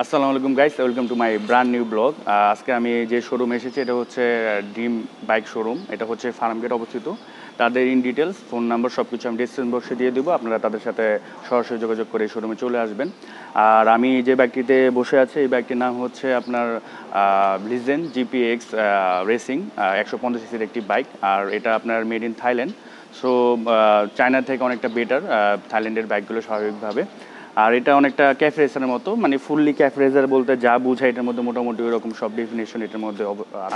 আসসালামু আলাইকুম guys, welcome to my brand new blog. আজকে আমি যে শোরুম এসেছি এটা হচ্ছে ড্রিম বাইক শোরুম। এটা হচ্ছে ফার্মগেট অবস্থিত। তাদের ইন ডিটেলস ফোন নাম্বার সব কিছু আমি ডিসক্রিপশন বক্সে দিয়ে দেবো, আপনারা তাদের সাথে সরাসরি যোগাযোগ করে এই শোরুমে চলে আসবেন। আর আমি যে বাইকটিতে বসে আছি এই বাইকটির নাম হচ্ছে আপনার লিজেন্ড জিপিএক্স রেসিং 150 সিসির একটি বাইক। আর এটা আপনার made in Thailand. So China থেকে অনেকটা বেটার থাইল্যান্ডের বাইকগুলো স্বাভাবিকভাবে। আর এটা অনেকটা ক্যাফে রেসারের মতো, মানে ফুললি ক্যাফে রেসার বলতে যা বোঝায় এটার মধ্যে মোটামুটি ওরকম সব ডেফিনেশন এটার মধ্যে।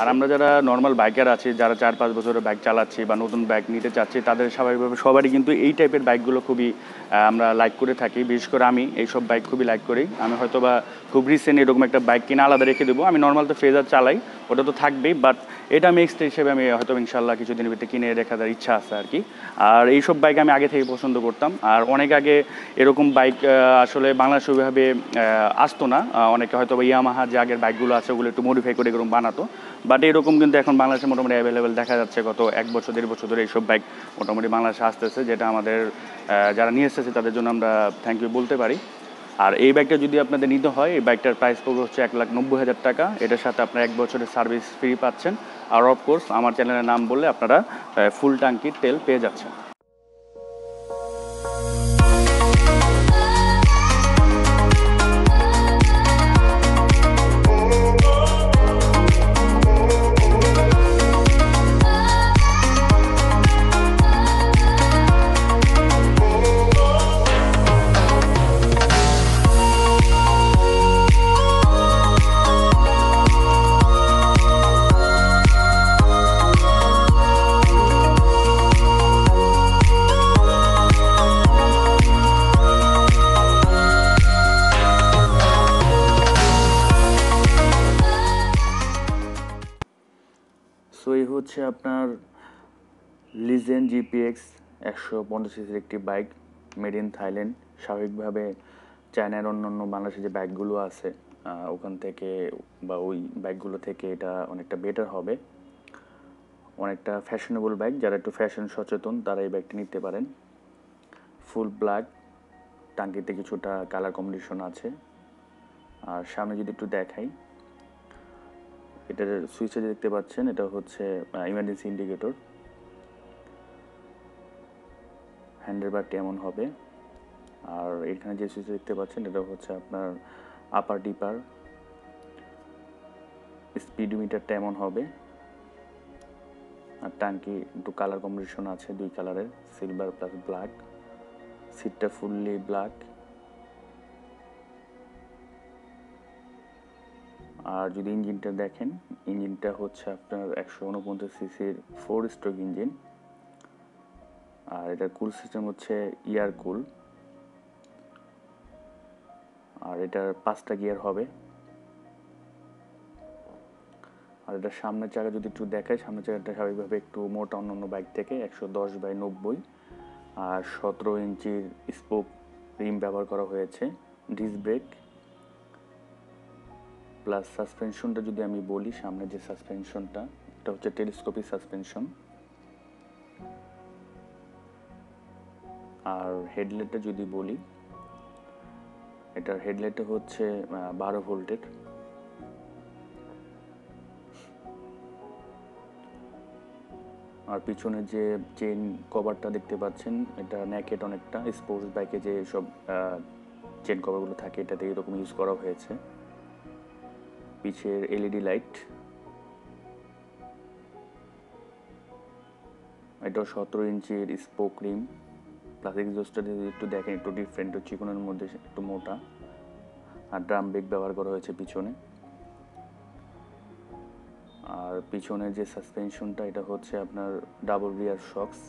আর আমরা যারা নর্মাল বাইকার আছি, যারা 4-5 বছরের বাইক চালাচ্ছি বা নতুন বাইক নিতে চাচ্ছি, তাদের স্বাভাবিকভাবে সবারই কিন্তু এই টাইপের বাইকগুলো খুবই আমরা লাইক করে থাকি। বিশেষ করে আমি এইসব বাইক খুবই লাইক করি। আমি হয়তো বা খুব রিসেন্ট এরকম একটা বাইক কিনে আলাদা রেখে দেবো। আমি নর্মাল তো ফেজার চালাই, ওটা তো থাকবেই, বাট এটা আমি এক্সট্রা হিসেবে আমি হয়তো ইনশাল্লাহ কিছুদিনের ভিতরে কিনে রেখে দেওয়ার ইচ্ছা আছে আর কি। আর এইসব বাইক আমি আগে থেকে পছন্দ করতাম। আর অনেক আগে এরকম বাইক আসলে বাংলাদেশে ওইভাবে আসতো না। অনেকে হয়তো বা ইয়ামাহা যে আগের বাইকগুলো আছে ওগুলো একটু মডিফাই করে এরকম বানাতো, বাট এরকম কিন্তু এখন বাংলাদেশে মোটামুটি অ্যাভেলেবেল দেখা যাচ্ছে। গত 1-1.5 বছর ধরে এইসব বাইক মোটামুটি বাংলাদেশে আসতেছে, যেটা আমাদের যারা নিয়ে এসেছে তাদের জন্য আমরা থ্যাংক ইউ বলতে পারি। আর এই বাইকটা যদি আপনাদের নিতে হয়, এই বাইকটার প্রাইস পড়বে হচ্ছে 1,90,000 টাকা। এটার সাথে আপনার 1 বছরের সার্ভিস ফ্রি পাচ্ছেন। আর অফকোর্স আমার চ্যানেলের নাম বললে আপনারা ফুল ট্যাঙ্কির তেল পেয়ে যাচ্ছেন। সো এই হচ্ছে আপনার লিজেন্ড জিপিএক্স 150 সিসির একটি বাইক, মেড ইন থাইল্যান্ড। স্বাভাবিকভাবে চায়নার অন্যান্য বাংলাদেশে যে বাইকগুলো আছে ওখান থেকে বা ওই বাইকগুলো থেকে এটা অনেকটা বেটার হবে। অনেকটা ফ্যাশনেবল বাইক, যারা একটু ফ্যাশন সচেতন তারা এই বাইকটি নিতে পারেন। ফুল ব্ল্যাক, টাঙ্কিতে কিছুটা কালার কম্বিনেশন আছে। আর সামনে যদি একটু দেখাই, এটার সুইচে দেখতে পাচ্ছেন এটা হচ্ছে ইমার্জেন্সি ইন্ডিকেটর। হ্যান্ডেলবারটি এমন হবে। আর এখানে যে সুইচ দেখতে পাচ্ছেন এটা হচ্ছে আপনার আপার ডিপার। স্পিডোমিটারটা এমন হবে। আর টাঙ্কি একটু কালার কম্বিনেশন আছে, 2 কালারের, সিলভার প্লাস ব্ল্যাক। সিটটা ফুললি ব্ল্যাক। আর যদি ইঞ্জিনটা দেখেন, ইঞ্জিনটা হচ্ছে আপনার 149 সিসির 4 স্ট্রোক ইঞ্জিন। আর এটার কুল সিস্টেম হচ্ছে ইয়ার কুল। আর এটার 5টা গিয়ার হবে। আর এটার সামনের চাকা যদি একটু দেখায়, সামনের চাকাটা স্বাভাবিকভাবে একটু মোটা অন্যান্য বাইক থেকে, 110/90। আর 17 ইঞ্চির স্পোক রিম ব্যবহার করা হয়েছে। ডিস্ক ব্রেক প্লাস সাসপেনশনটা যদি আমি বলি, সামনে যে সাসপেনশনটা এটা হচ্ছে টেলিস্কোপিক সাসপেনশন। আর হেডলাইটটা যদি বলি, এটার হেডলাইটটা হচ্ছে 12 ভোল্টের। আর পিছনে যে চেন কভারটা দেখতে পাচ্ছেন এটা নেকেট, অনেকটা স্পোর্টস বাইকে যে সব চেন কভারগুলো থাকে এটাতে এরকম ইউজ করা হয়েছে। পিছের এলইডি লাইট, এটাও 17 ইঞ্চির স্পোক রিম প্লাস এক্সজস্টটা যদি একটু দেখেন একটু ডিফারেন্ট, চিকনের মধ্যে একটু মোটা। আর ড্রাম ব্রেক ব্যবহার করা হয়েছে পিছনে। আর পিছনে যে সাসপেনশনটা এটা হচ্ছে আপনার ডাবল রিয়ার শক্স।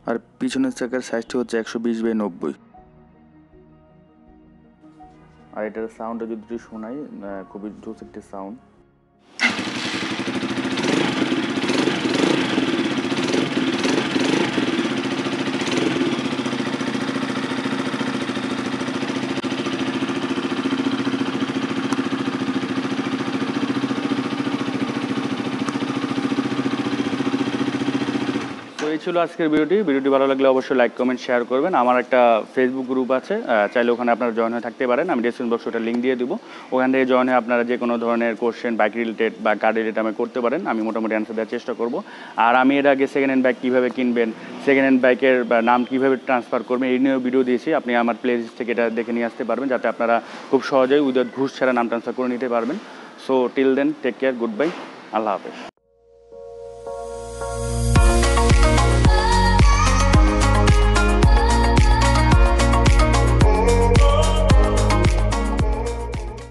আর পিছনের চাকার সাইজটি হচ্ছে 120/90। আর এটার সাউন্ডটা যদি শোনাই, খুবই জোস একটি সাউন্ড। এই এই ছিল আজকের ভিডিওটি ভালো লাগলে অবশ্যই লাইক কমেন্ট শেয়ার করবেন। আমার একটা ফেসবুক গ্রুপ আছে, চাইলে ওখানে আপনারা জয়েন হয়ে থাকতে পারেন। আমি ডিসক্রিপশন বক্সে ওটা লিঙ্ক দিয়ে দিব, ওখান থেকে জয়েন হয়ে আপনারা যে কোনো ধরনের কোশ্চেন বাইক রিলেটেড বা কার রিলেটেড আমি করতে পারেন, আমি মোটামুটি অ্যান্সার দেওয়ার চেষ্টা করব। আর আমি এর আগে সেকেন্ড হ্যান্ড বাইক কীভাবে কিনবেন, সেকেন্ড হ্যান্ড বাইকের নাম কীভাবে ট্রান্সফার করবেন এই নিয়েও ভিডিও দিয়েছি, আপনি আমার প্লেলিস্ট থেকে এটা দেখে নিয়ে আসতে পারবেন, যাতে আপনারা খুব সহজেই উইদাউট ঘুষ ছাড়া নাম ট্রান্সফার করে নিতে পারবেন। So till then, take care, goodbye, আল্লাহ হাফেজ।